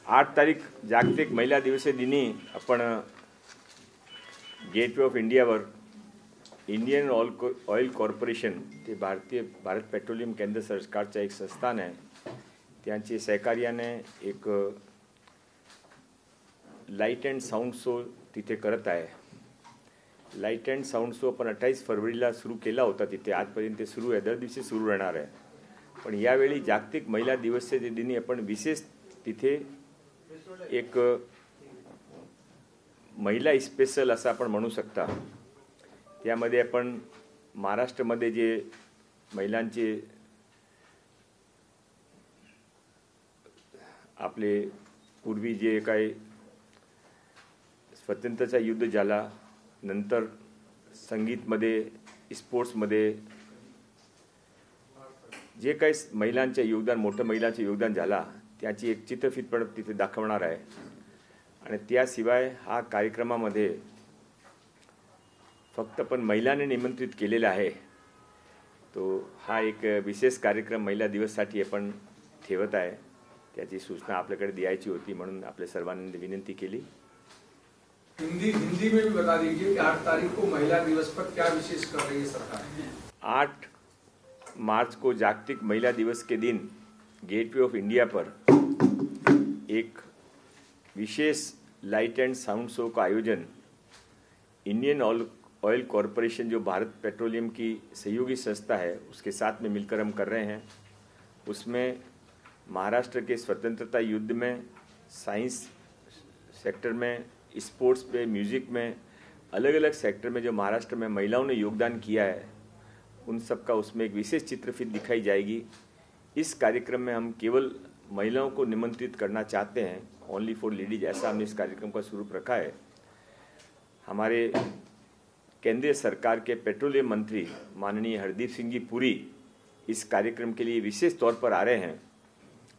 8 तारीख जागतिक महिला दिनी आपण गेटवे ऑफ इंडियावर इंडियन ऑइल कॉर्पोरेशन ते भारत पेट्रोलियम केंद्र सरकारचं एक संस्थान आहे, त्यांच्या सहकार्याने एक लाईट अँड साऊंड शो तिथे करत आहे। लाईट अँड साऊंड शो आपण 28 फरवरीला सुरू केला होता, तिथे आजपर्यंत ते सुरू आहे, दर दिवशी सुरू राहणार आहे। पण यावेळी जागतिक महिला दिवसाच्या दिनी आपण विशेष तिथे एक महिला स्पेशल असं आपण म्हणू शकता। त्यामध्ये आपण महाराष्ट्रामध्ये जे महिलांचे आपले पूर्वी जे काही स्वतंत्रता युद्ध झाला, नंतर संगीतमध्ये, स्पोर्ट्समध्ये जे काही महिलांचे योगदान, मोठं महिलांचे योगदान झाला, त्याची एक चित्रफित पण तिथे दाखवणार आहे। आणि त्याशिवाय हा कार्यक्रमामध्ये फक्त पण महिलांनी निमंत्रित केलेला आहे, तो हा एक विशेष कार्यक्रम महिला दिवससाठी आपण ठेवत आहे। त्याची सूचना आपल्याकडे द्यायची होती, म्हणून आपल्या सर्वांनी विनंती केली। हिंदी में भी बता दीजिए कि 8 तारीख को महिला दिवस पर क्या विशेष कर रही है सरकार। 8 मार्च को जागतिक महिला दिवस के दिन गेटवे ऑफ इंडिया पर एक विशेष लाइट एंड साउंड शो का आयोजन इंडियन ऑयल कॉरपोरेशन, जो भारत पेट्रोलियम की सहयोगी संस्था है, उसके साथ में मिलकर हम कर रहे हैं। उसमें महाराष्ट्र के स्वतंत्रता युद्ध में, साइंस सेक्टर में, स्पोर्ट्स पे, म्यूज़िक में, अलग अलग सेक्टर में जो महाराष्ट्र में महिलाओं ने योगदान किया है, उन सब का उसमें एक विशेष चित्रफित दिखाई जाएगी। इस कार्यक्रम में हम केवल महिलाओं को निमंत्रित करना चाहते हैं, ओनली फॉर लेडीज, ऐसा हमने इस कार्यक्रम का स्वरूप रखा है। हमारे केंद्रीय सरकार के पेट्रोलियम मंत्री माननीय हरदीप सिंह जी पुरी इस कार्यक्रम के लिए विशेष तौर पर आ रहे हैं,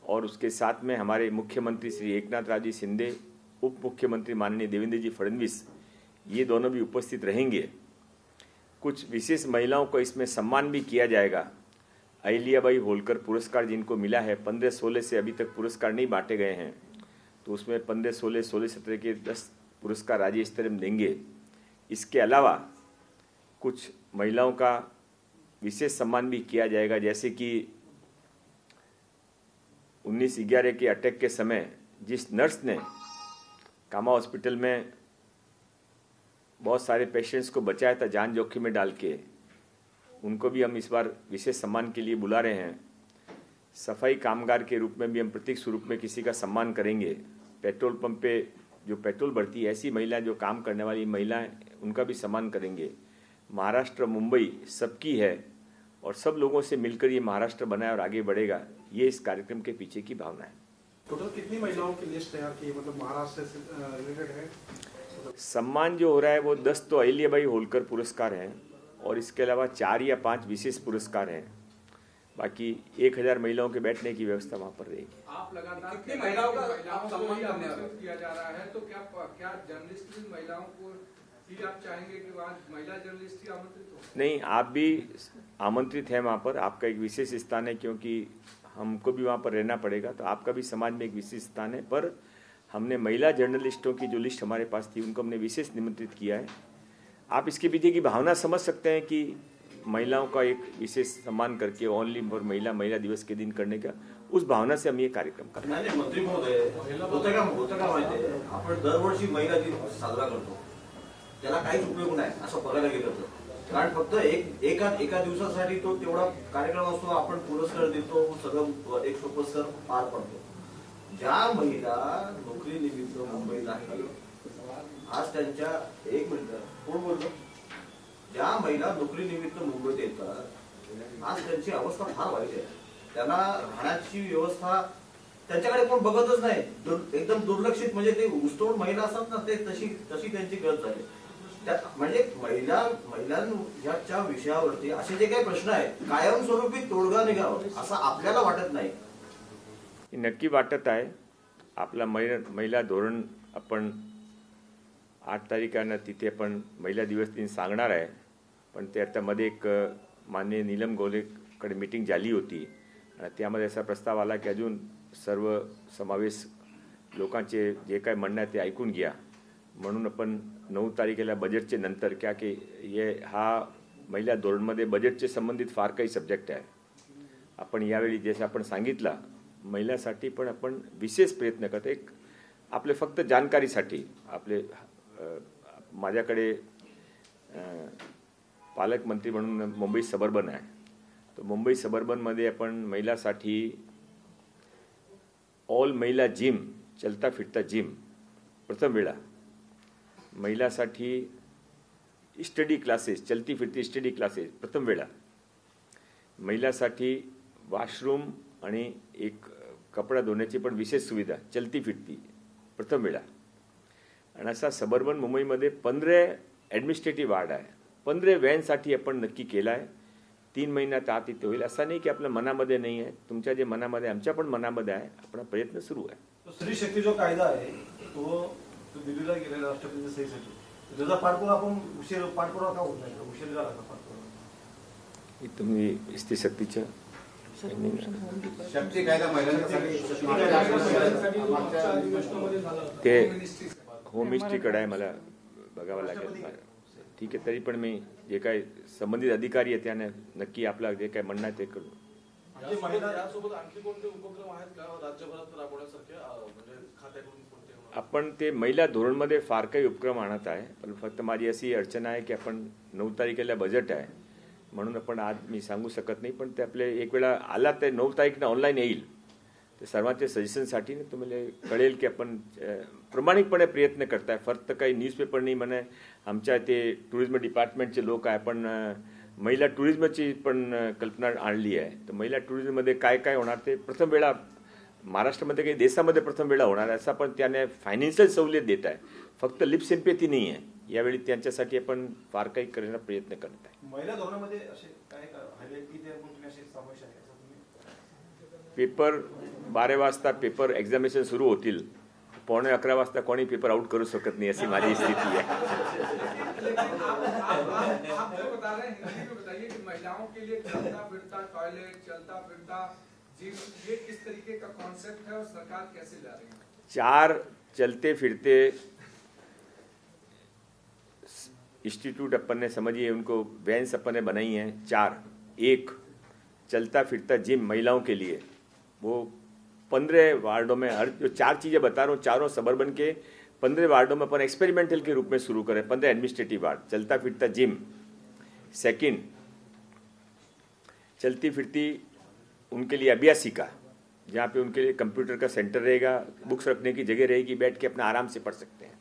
और उसके साथ में हमारे मुख्यमंत्री श्री एकनाथ राव जी शिंदे, उप मुख्यमंत्री माननीय देवेंद्र जी फडणवीस, ये दोनों भी उपस्थित रहेंगे। कुछ विशेष महिलाओं को इसमें सम्मान भी किया जाएगा। अहिल्याबाई होलकर पुरस्कार जिनको मिला है, 15-16 से अभी तक पुरस्कार नहीं बांटे गए हैं, तो उसमें 15-16, 16-17 के 10 पुरस्कार राज्य स्तर में देंगे। इसके अलावा कुछ महिलाओं का विशेष सम्मान भी किया जाएगा, जैसे कि 19/11 के अटैक के समय जिस नर्स ने कामा हॉस्पिटल में बहुत सारे पेशेंट्स को बचाया था जान जोखिम में डाल के, उनको भी हम इस बार विशेष सम्मान के लिए बुला रहे हैं। सफाई कामगार के रूप में भी हम प्रतीक स्वरूप में किसी का सम्मान करेंगे। पेट्रोल पंप पे जो पेट्रोल भरती है, ऐसी महिलाएं जो काम करने वाली महिलाएं, उनका भी सम्मान करेंगे। महाराष्ट्र, मुंबई सबकी है, और सब लोगों से मिलकर ये महाराष्ट्र बना है और आगे बढ़ेगा, ये इस कार्यक्रम के पीछे की भावना है। टोटल कितनी महिलाओं की लिस्ट तैयार की, मतलब महाराष्ट्र से रिलेटेड है? सम्मान जो हो रहा है वो 10 तो अहिल्याबाई होलकर पुरस्कार हैं, और इसके अलावा 4 या 5 विशेष पुरस्कार हैं। बाकी 1000 महिलाओं के बैठने की व्यवस्था वहाँ पर रहेगी। आप लगातार कितनी महिलाओं का सम्मान किया जा रहा है, तो क्या जर्नलिस्ट महिलाओं को भी आप चाहेंगे कि वहाँ महिला जर्नलिस्ट ही आमंत्रित हो? नहीं, आप भी आमंत्रित हैं वहाँ पर, आपका एक विशेष स्थान है, क्योंकि हमको भी वहाँ पर रहना पड़ेगा, तो आपका भी समाज में एक विशेष स्थान है। पर हमने महिला जर्नलिस्टों की जो लिस्ट हमारे पास थी, उनको हमने विशेष निमंत्रित किया है। आप इसके पीछे की भावना समझ सकते हैं कि महिलाओं का एक विशेष सम्मान करके ओनली फॉर महिला दिवस के दिन करने का, उस भावना से हम ये कार्यक्रम कर रहे हैं। मंत्री महोदय, होतं का माहिती आहे, आपण दरवर्षी महिला दिवस साजरा करतो, त्याला काहीच उपयोग नाही असं बघायला गेलं तर, कारण फक्त एका दिवसासाठी तो तेवढा कार्यक्रम असतो, आपण पुरस्कार देतो, सगळं एक सोपस्कर पार पडतो। ज्या महिला नोकरी निमित्त मुंबईत आहेत, आज त्यांच्या, एक मिनिट कोण बोलतो, ज्या महिला नोकरी निमित्त मुंबईत येतात, आज त्यांची अवस्था फार वाईट आहे। त्यांना राहण्याची व्यवस्था त्यांच्याकडे कोण बघतच नाही, एकदम दुर्लक्षित, म्हणजे ते ऊसतोड महिला असतात ना, ते तशी त्यांची गत झाली। म्हणजे महिलांच्या विषयावरती असे जे काही प्रश्न आहेत, कायमस्वरूपी तोडगा निघावा असं आपल्याला वाटत नाही। नक्की वाटत आहे। आपला महिला धोरण आपण 8 तारखेला तिथे आपण महिला दिवस दिन सांगणार आहे, पण ते आता मध्ये एक माननीय नीलम गोलेकडे मीटिंग झाली होती, आणि त्यामध्ये असा प्रस्ताव आला की अजून सर्व समावेश लोकांचे जे काय म्हणणं आहे ते ऐकून घ्या म्हणून आपण 9 तारखेला बजेटचे नंतर क्या की हा महिला धोरणमध्ये बजेटचे संबंधित फार काही सब्जेक्ट आहे. आपण यावेळी जसं आपण सांगितलं महिलांसाठी पण आपण विशेष प्रयत्न करतो. एक आपले फक्त जानकारीसाठी आपले माझ्याकडे पालकमंत्री म्हणून मुंबई सबर्बन आहे. तर मुंबई सबर्बनमध्ये आपण महिलांसाठी ऑल महिला जिम चलता फिरता जिम प्रथम वेळा, महिलांसाठी स्टडी क्लासेस चलती फिरती स्टडी क्लासेस प्रथम वेळा, महिलांसाठी वॉशरूम आणि एक कपडा धुण्याची पण विशेष सुविधा चलती फिरती प्रथम वेळा. आणि असा सबर्बन मुंबईमध्ये 15 ॲडमिनिस्ट्रेटिव्ह वार्ड आहे. 15 व्हॅनसाठी आपण नक्की केला आहे. 3 महिन्यात आत इथे होईल. असं नाही की आपल्या मनामध्ये नाही आहे, तुमच्या जे मनामध्ये आमच्या पण मनामध्ये आहे. आपला प्रयत्न सुरू आहे. स्त्री शक्ती जो कायदा आहे तो दिल्लीला गेलेला राष्ट्रपतीच्या सहीसाठी त्याचा पाठपुरावा आपण पाठपुरावा का होत नाही, उशीर झाला का पाठपुरावा? तुम्ही स्त्री शक्तीच्या शक्ती कायदा ते होम मिनिस्ट्रीकडे आहे, मला बघावं लागेल. ठीक आहे, तरी पण मी जे काय संबंधित अधिकारी आहे त्याने नक्की आपला जे काय म्हणणं आहे ते करू. आपण ते महिला धोरणमध्ये फार काही उपक्रम आणत आहे. पण फक्त माझी अशी अडचण आहे की आपण 9 तारखेला बजेट आहे म्हणून आपण आज मी सांगू शकत नाही. पण ते आपले एक वेळा आला ते 9 तारखेला ऑनलाईन येईल. ते सर्वांच्या सजेशनसाठी तुम्हाला कळेल की आपण प्रामाणिकपणे प्रयत्न करताय. फक्त काही न्यूजपेपर नाही म्हणे आमच्या ते टुरिझम डिपार्टमेंटचे लोक आहे, पण महिला टुरिझमची पण कल्पना आणली आहे. तर महिला टुरिझममध्ये काय काय होणार ते प्रथम वेळा महाराष्ट्रामध्ये काही देशामध्ये प्रथम वेळा होणार आहे. असा पण त्याने फायनान्शियल सवलत देत आहे, फक्त लिप सिम्पॅथी नाही आहे. यावेळी त्यांच्यासाठी आपण फार काही करण्याचा प्रयत्न करत आहे. महिला धोरणामध्ये असे काय हायलाइट की त्या गोष्टी असे समावेश आहे? पेपर 12 वाजता पेपर एक्झामिनेशन सुरू होतील, 11:15 वाजता कोणी पेपर आउट करू शकत नाही अशी माझी स्थिती आहे. आप जो बता रहे हैं हिंदी में बताइए कि महिलाओं के लिए चलता फिरता टॉयलेट, चलता फिरता जिम, ये किस तरीके का कॉन्सेप्ट है और सरकार कैसे ला रही है? 4 चलते फिरते इंस्टीट्यूट अपन ने समझिए उनको वैन्स अपन ने बनाई हैं 4. एक चलता फिरता जिम महिलाओं के लिए, वो 15 वार्डों में हर जो 4 चीज़ें बता रहा हूँ चारों सबर्बन के 15 वार्डों में अपन एक्सपेरिमेंटल के रूप में शुरू करें. 15 एडमिनिस्ट्रेटिव वार्ड चलता फिरता जिम. सेकंड चलती फिरती उनके लिए अभ्यासिका, जहाँ पे उनके लिए कंप्यूटर का सेंटर रहेगा, बुक्स रखने की जगह रहेगी, बैठ के अपना आराम से पढ़ सकते हैं.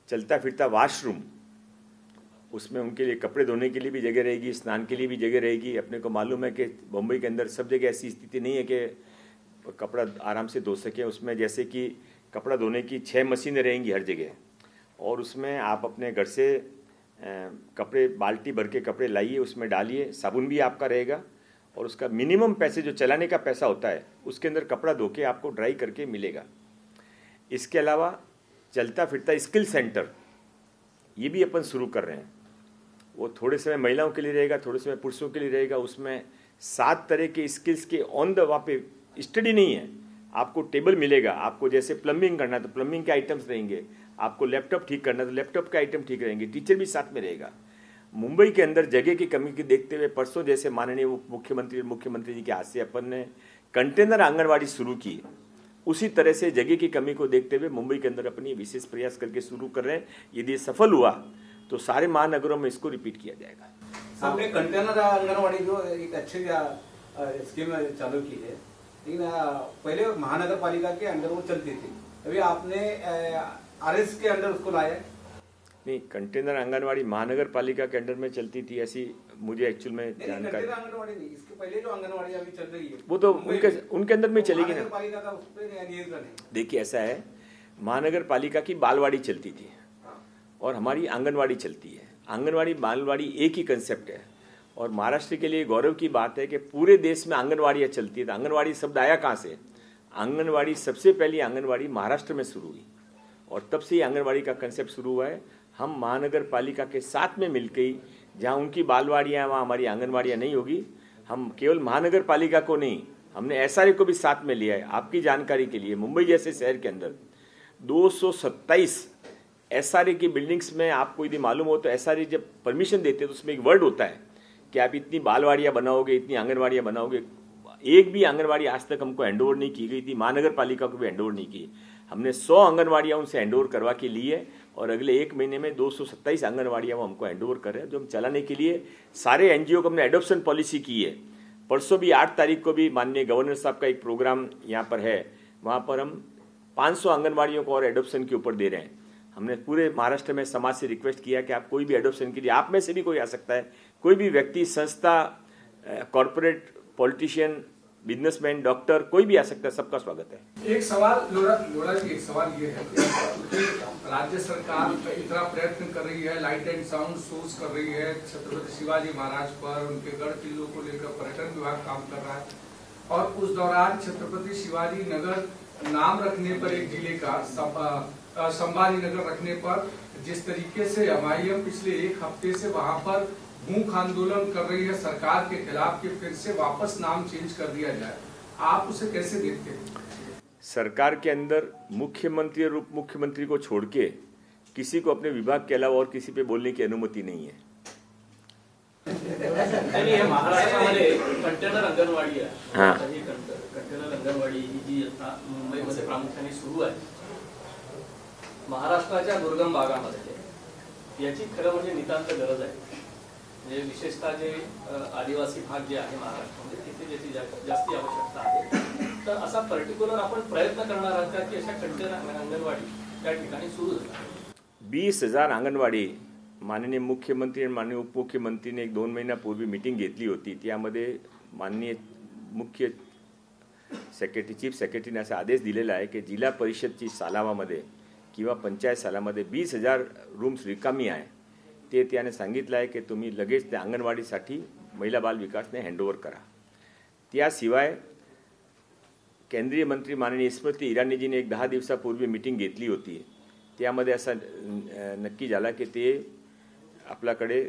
चलता फिरता वॉशरूम, उसमें उनके लिए कपड़े धोने के लिए भी जगह रहेगी, स्नान के लिए भी जगह रहेगी. अपने को मालूम है कि मुंबई के अंदर सब जगह ऐसी स्थिति नहीं है कि कपड़ा आराम से धो सकें. उसमें जैसे कि कपड़ा धोने की 6 मशीनें रहेंगी हर जगह, और उसमें आप अपने घर से कपड़े बाल्टी भर के कपड़े लाइए, उसमें डालिए, साबुन भी आपका रहेगा, और उसका मिनिमम पैसे जो चलाने का पैसा होता है उसके अंदर कपड़ा धो के आपको ड्राई करके मिलेगा. इसके अलावा चलता फिरता स्किल सेंटर ये भी अपन शुरू कर रहे हैं. वो थोड़े समय महिलाओं के लिए रहेगा, थोड़े समय पुरुषों के लिए रहेगा. उसमें 7 तरह के स्किल्स के ऑन द वहाँ पे स्टडी नहीं है, आपको टेबल मिलेगा. आपको जैसे प्लम्बिंग करना है तो प्लम्बिंग के आइटम्स रहेंगे, आपको लैपटॉप ठीक करना है तो लैपटॉप के आइटम ठीक रहेंगे, टीचर भी साथ में रहेगा. मुंबई के अंदर जगह की कमी की देखते हुए परसों जैसे माननीय मुख्यमंत्री जी के हाथ से अपन ने कंटेनर आंगनवाड़ी शुरू की, उसी तरह से जगह की कमी को देखते हुए मुंबई के अंदर अपनी विशेष प्रयास करके शुरू कर रहे हैं. यदि सफल हुआ तो सारे महानगरों में इसको रिपीट किया जाएगा. हमने कंटेनर आंगनवाड़ी जो एक अच्छी स्कीम चालू की है, लेकिन पहले महानगर पालिका के अंदर वो चलती थी, अभी आपने आरएस के अंदर उसको लाया? नहीं, कंटेनर आंगनवाड़ी महानगर पालिका के अंडर में चलती थी ऐसी मुझे एक्चुअल में जानकारी. आंगनवाड़ी नहीं, इसके पहले जो आंगनवाड़ी अभी चल रही है वो तो उनके अंदर में चलेगी ना. पालिका का उस पर नियंत्रण है. देखिए ऐसा है, महानगर पालिका की बालवाड़ी चलती थी और हमारी आंगनवाड़ी चलती है. आंगनवाड़ी बालवाड़ी एक ही कंसेप्ट है, और महाराष्ट्र के लिए गौरव की बात है कि पूरे देश में आंगनवाड़ियाँ चलती है. तो आंगनवाड़ी शब्द आया कहाँ से? आंगनवाड़ी सबसे पहली आंगनवाड़ी महाराष्ट्र में शुरू हुई, और तब से ही आंगनवाड़ी का कंसेप्ट शुरू हुआ है. हम महानगर पालिका के साथ में मिलकर ही, जहाँ उनकी बालवाड़ियाँ वहाँ हमारी आंगनवाड़ियाँ नहीं होगी, हम केवल महानगर पालिका को नहीं, हमने एसआरए को भी साथ में लिया है। आपकी जानकारी के लिए मुंबई जैसे शहर के अंदर 227 एसआरए की बिल्डिंग्स में, आपको यदि मालूम हो तो एसआरए जब परमिशन देते हैं तो उसमें एक वर्ड होता है कि आप इतनी बालवाड़ियाँ बनाओगे, इतनी आंगनवाड़ियाँ बनाओगे। एक भी आंगनवाड़ी आज तक हमको हैंडओवर नहीं की गई थी, महानगर पालिका को भी हैंडओवर नहीं की। हमने 100 आंगनवाड़ियाँ उनसे हैंडओवर करवा के ली है और अगले 1 महीने में 227 आंगनवाड़ियाँ वो हमको हैंडओवर कर रहे हैं, जो हम चलाने के लिए सारे एनजीओ को हमने एडॉप्शन पॉलिसी की है। परसों भी 8 तारीख को भी माननीय गवर्नर साहब का एक प्रोग्राम यहाँ पर है, वहाँ पर हम 500 आंगनवाड़ियों को और एडॉप्शन के ऊपर दे रहे हैं। हमने पूरे महाराष्ट्र में समाज से रिक्वेस्ट किया कि आप कोई भी एडॉप्शन के लिए, आप में से भी कोई आ सकता है, कोई भी व्यक्ति, संस्था, कॉर्पोरेट, पॉलिटिशियन, बिजनेसमैन, डॉक्टर, कोई भी आ सकता है, सबका स्वागत है। एक सवाल लोड़ा जी, एक सवाल ये है कि राज्य सरकार इतना प्रयत्न कर रही है, लाइट एंड साउंड शोज कर रही है छत्रपति शिवाजी महाराज पर, उनके गढ़ किलों को लेकर पर्यटन विभाग काम कर रहा है, और उस दौरान छत्रपति शिवाजी नगर नाम रखने पर एक जिले का, संभाजी नगर रखने पर जिस तरीके से एमआईएम पिछले 1 हफ्ते से वहां पर भूख आंदोलन कर रही है सरकार के खिलाफ कि फिर से वापस नाम चेंज कर दिया जाए, आप उसे कैसे देखते हैं? सरकार के अंदर मुख्यमंत्री और उप मुख्यमंत्री को छोड़ के किसी को अपने विभाग के अलावा और किसी पे बोलने की अनुमति नहीं है। महाराष्ट्रामध्ये कंटेनर अंगणवाडी आहे, हाँ, कंटेनर अंगणवाडी ही जी आता मुंबईमध्ये प्रामुख्याने सुरू आहे, महाराष्ट्राच्या दुर्गम भागामध्ये याची खरं म्हणजे नितांत गरज आहे। म्हणजे विशेषतः जे आदिवासी भाग जे आहे महाराष्ट्रामध्ये तिथे ज्याची जास्ती आवश्यकता आहे, तर असा पर्टिक्युलर आपण प्रयत्न करणार आहात का की अशा कंटेनर अंगणवाडी त्या ठिकाणी सुरू झाल्या? 20,000 अंगणवाडी माननीय मुख्यमंत्री आणि माननीय उपमुख्यमंत्रीने एक 2 महिन्यापूर्वी मीटिंग घेतली होती। त्यामध्ये माननीय मुख्य सेक्रेटरी, चीफ सेक्रेटरीने असा आदेश दिलेला आहे की जिल्हा परिषदची सालावामध्ये किंवा पंचायत सालामध्ये 20,000 रूम्स रिकामी आहे, ते त्याने सांगितलं आहे की तुम्ही लगेच त्या अंगणवाडीसाठी महिला बाल विकासने हँडओव्हर करा। त्याशिवाय केंद्रीय मंत्री माननीय स्मृती इराणीजीने एक 10 दिवसापूर्वी मीटिंग घेतली होती, त्यामध्ये असा नक्की झाला की ते आपल्याकडे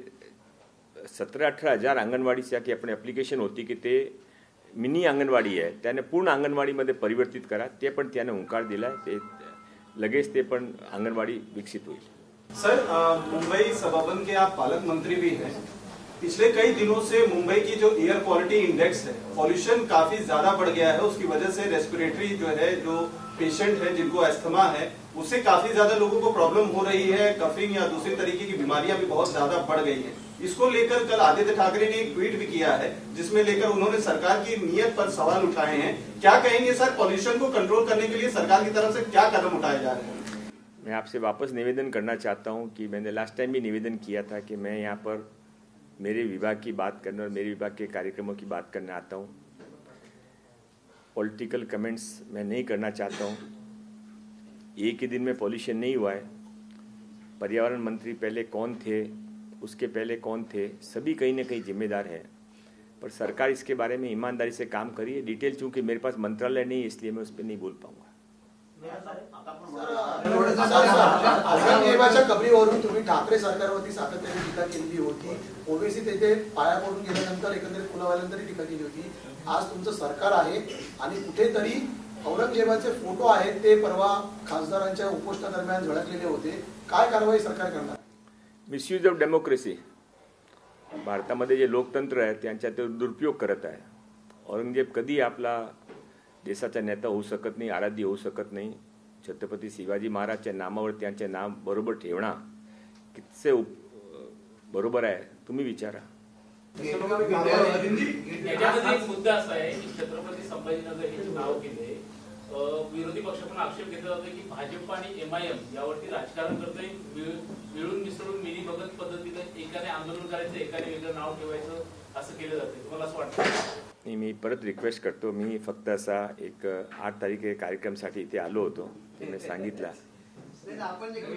17-18 हजार अंगणवाडीसाठी आपण ॲप्लिकेशन होती की ते मिनी अंगणवाडी आहे, त्याने पूर्ण अंगणवाडीमध्ये परिवर्तित करा, ते पण त्याने हुंकार दिला आहे, ते लगेच ते पण अंगणवाडी विकसित होईल। सर, मुंबई सभावन के आप पालक मंत्री भी हैं। पिछले कई दिनों से मुंबई की जो एयर क्वालिटी इंडेक्स है, पॉल्यूशन काफी ज्यादा बढ़ गया है, उसकी वजह से रेस्पिरेटरी जो है, जो पेशेंट है जिनको अस्थमा है, उससे काफी ज्यादा लोगों को प्रॉब्लम हो रही है, कफिंग या दूसरी तरीके की बीमारियां भी बहुत ज्यादा बढ़ गई हैं। इसको लेकर कल आदित्य ठाकरे ने एक ट्वीट भी किया है जिसमें लेकर उन्होंने सरकार की नीयत पर सवाल उठाए हैं। क्या कहेंगे सर, पॉल्यूशन को कंट्रोल करने के लिए सरकार की तरफ से क्या कदम उठाए जा रहे हैं? मैं आपसे वापस निवेदन करना चाहता हूं कि मैंने लास्ट टाइम भी निवेदन किया था कि मैं यहाँ पर मेरे विभाग की बात करने और मेरे विभाग के कार्यक्रमों की बात करने आता हूँ। पॉलिटिकल कमेंट्स मैं नहीं करना चाहता हूँ। एक ही दिन में पॉल्यूशन नहीं हुआ है। पर्यावरण मंत्री पहले कौन थे, उसके पहले कौन थे, सभी कहीं ना कहीं जिम्मेदार हैं, पर सरकार इसके बारे में ईमानदारी से काम करी है। डिटेल चूंकि मेरे पास मंत्रालय नहीं है इसलिए मैं उस पर नहीं बोल पाऊंगा। औरंगजेबाच्या कबरीवरून तुम्ही ठाकरे सरकारवरती सातत्याने टीका केली होती, ओबीसी तेथे पाया पडून गेल्यानंतर एकंदरीत कुलावाल्यांतरी टीका केली होती। आज तुमचं सरकार आहे आणि कुठेतरी औरंगजेबाचे फोटो आहेत ते परवा खासदारांच्या उपोषणादरम्यान झळकलेले होते, काय कारवाई सरकार करणार? मिसयूज ऑफ डेमोक्रेसी, भारतामध्ये जे लोकतंत्र आहे त्यांचा ते दुरुपयोग करत आहे। औरंगजेब कधी आपला देशाचा नेता होऊ शकत नाही, आराध्य होऊ शकत नाही। छत्रपती शिवाजी महाराजच्या नामावर त्यांचे नाम बरोबर ठेवणं कितसे बरोबर आहे, तुम्ही विचारा। याच्यामध्ये एक मुद्दा असा आहे की छत्रपती संभाजीनगर हे नाव केले, विरोधी पक्ष पण आक्षेप घेतला जातो की भाजप आणि एमआयएम यावरती राजकारण करतोय, मिळून मिसळून मिली भगत पद्धतीने एकाने आंदोलन करायचं, एकाने वेगळं नाव ठेवायचं, असं केलं जाते। तुम्हाला असं वाटतं? नाही, मी परत रिक्वेस्ट करतो, मी फक्त असा एक 8 तारीख कार्यक्रमसाठी इथे आलो होतो, मी सांगितलं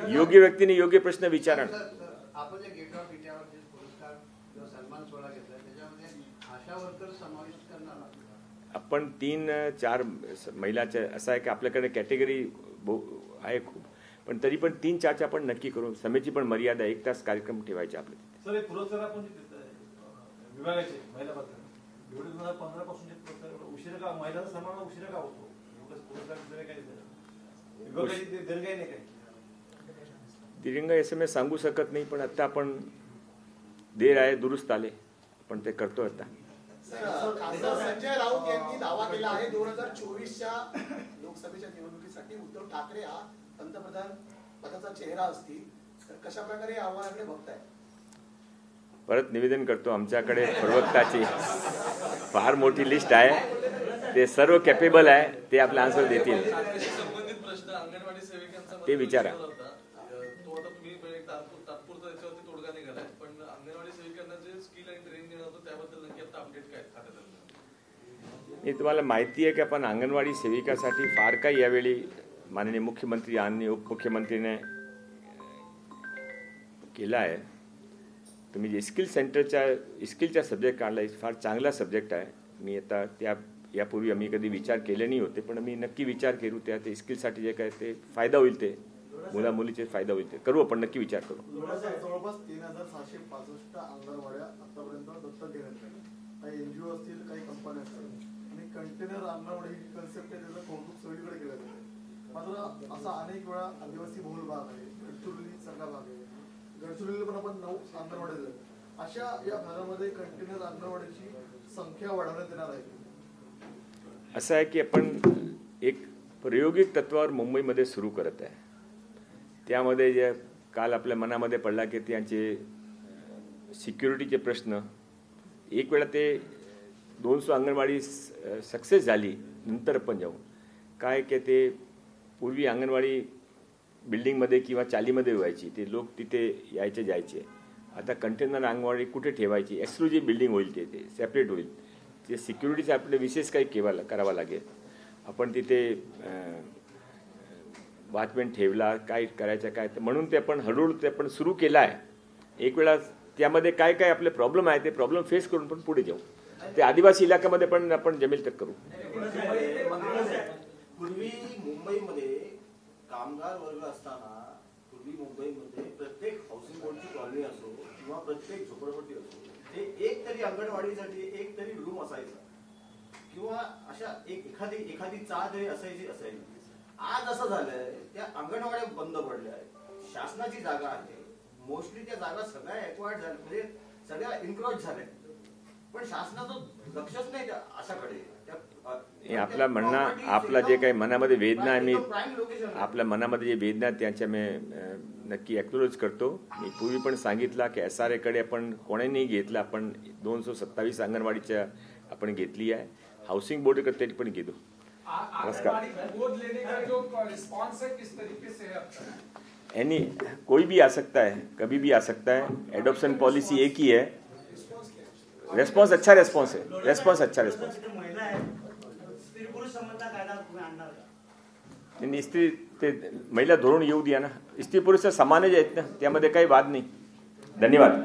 योग्य व्यक्तीने योग्य प्रश्न विचारा। आपण जे गेट ऑफ इंडियावर जे पुरस्कार किंवा सन्मान सोहळा घेतला त्याच्यामध्ये आशा वर्कर समाविष्ट करणार आहात? आपण 3-4 महिलाचे असं आहे की आपल्याकडे कॅटेगरी आहे खूप, पण तरी पण 3-4 आपण नक्की करू। समेची पण मर्यादा 1 तास कार्यक्रम ठेवायचे आपले। सर, पुरस्कार आपण विभागाचे महिला एवढे 2015 पासून उशिरा का महिलांचा सन्मान उशिरा का होतो? पुरस्कार दीर्घ नाही काय दिरंगा SMS सांगू शकत नाही, पण आता आपण देर आहे दुरुस्त आले, पण ते करतो आता. खासदार संजय राऊत यांनी दावा केला आहे 2024च्या लोकसभेच्या निवडणुकीसाठी उद्धव ठाकरे हा पंतप्रधान पदाचा चेहरा असतील, तर कशा प्रकारे आव्हानाकडे बघताय? परत निवेदन करतो, आमच्याकडे प्रवक्ताची फार मोठी लिस्ट आहे, ते सर्व कॅपेबल आहे, ते आपला आन्सर देतील. संबंधित प्रश्न अंगणवाडी सेविकांचा ते विचारा. तो आता तुम्ही तात्पुरता त्याच्यावरती तोडगा निघालाय, पण अंगणवाडी सेविकांना जे स्किल आणि ट्रेनिंग देणार होतं त्याबद्दल नक्की आता अपडेट काय खात्यात? मी तुम्हाला माहिती आहे की आपण अंगणवाडी सेविकासाठी फार काही यावेळी माननीय मुख्यमंत्री आणि उपमुख्यमंत्रीने केलं आहे. तुम्ही जे स्किलचा सब्जेक्ट काढला फार चांगला सब्जेक्ट आहे. मी आता यापूर्वी आम्ही कधी विचार केले नाही होते, पण आम्ही नक्की विचार करू. त्या ते स्किलसाठी जे काय ते फायदा होईल, ते मुला मुलीचे फायदा होईल, ते करू आपण नक्की विचार करू. जवळपास 3765 अंगणवाड्या आतापर्यंत दत्तक घेण्यात आल्या. काही NGO असतील, काही कंपन्या असतील, आणि कंटेनर अंगणवाडी ही कन्सेप्ट आहे, त्याचं कौतुक सगळीकडे केलं जातं. मात्र असा अनेक वेळा आदिवासी बहुल भाग आहे, गडचिरोली सारखा भाग आहे, गडचिरोलीला पण आपण 9 अंगणवाड्या दिल्या. अशा या भागामध्ये कंटेनर अंगणवाडीची संख्या वाढवण्यात येणार आहे. असं आहे की आपण एक प्रायोगिक तत्वावर मुंबईमध्ये सुरू करत आहे. त्यामध्ये जे काल आपल्या मनामध्ये पडला की त्यांचे सिक्युरिटीचे प्रश्न, एक वेळा ते 200 अंगणवाडी सक्सेस झाली, नंतर पण जाऊ काय की ते पूर्वी अंगणवाडी बिल्डिंगमध्ये किंवा चालीमध्ये व्हायची, ते लोक तिथे यायचे जायचे. आता कंटेनर अंगणवाडी कुठे ठेवायची, एक्सक्लुझिव्ह बिल्डिंग होईल, ते सेपरेट होईल. ते सिक्युरिटीचं आपले विशेष काही करावं लागेल. आपण तिथे वॉचमॅन ठेवला, काय करायचं काय, म्हणून ते आपण हळूहळू ते आपण सुरू केलं आहे. एक वेळा त्यामध्ये काय काय आपले प्रॉब्लेम आहे ते प्रॉब्लेम फेस करून पण पुढे जाऊ. ते आदिवासी इलाक्यामध्ये पण आपण जमेल तर करू. पूर्वी मुंबईमध्ये कामगार वर्ग असताना पूर्वी मुंबईमध्ये प्रत्येक हाऊसिंग बोर्डची कॉलनी असो किंवा प्रत्येक झोपडपट्टी असो, ते एक तरी अंगणवाडीसाठी एक तरी रूम असायचा किंवा अशा एखादी चाळ तरी असायची. आज असं झालंय त्या अंगणवाड्या बंद पडल्या आहेत. शासनाची जागा आहे, मोस्टली त्या जागा सगळ्या एक्वायर्ड झाल्या, म्हणजे सगळ्या इन्क्रोच झाल्या, पण शासनाचं लक्षच नाही त्या अशाकडे. आपला म्हणणं, आपला जे काही मनामध्ये वेदना आहे, मी आपल्या मनामध्ये जे वेदना आहे त्याच्या मी नक्की एक्नॉलेज करतो. मी पूर्वी पण सांगितलं की SRA कडे आपण कोणाही नाही घेतलं, आपण 227 अंगणवाडीच्या आपण घेतली आहे. हाउसिंग बोर्ड का तरी पण घेतो. कोई भी आ सकता है, कभी भी आ सकता है. एडॉप्शन पॉलिसी एक ही है. रेस्पॉन्स अच्छा रेस्पॉन्स है, रेस्पॉन्स अच्छा रेस्पॉन्स. स्त्री ते महिला धोरण येऊ द्या ना. स्त्री पुरुष समानच आहेत ना, त्यामध्ये काही वाद नाही. धन्यवाद.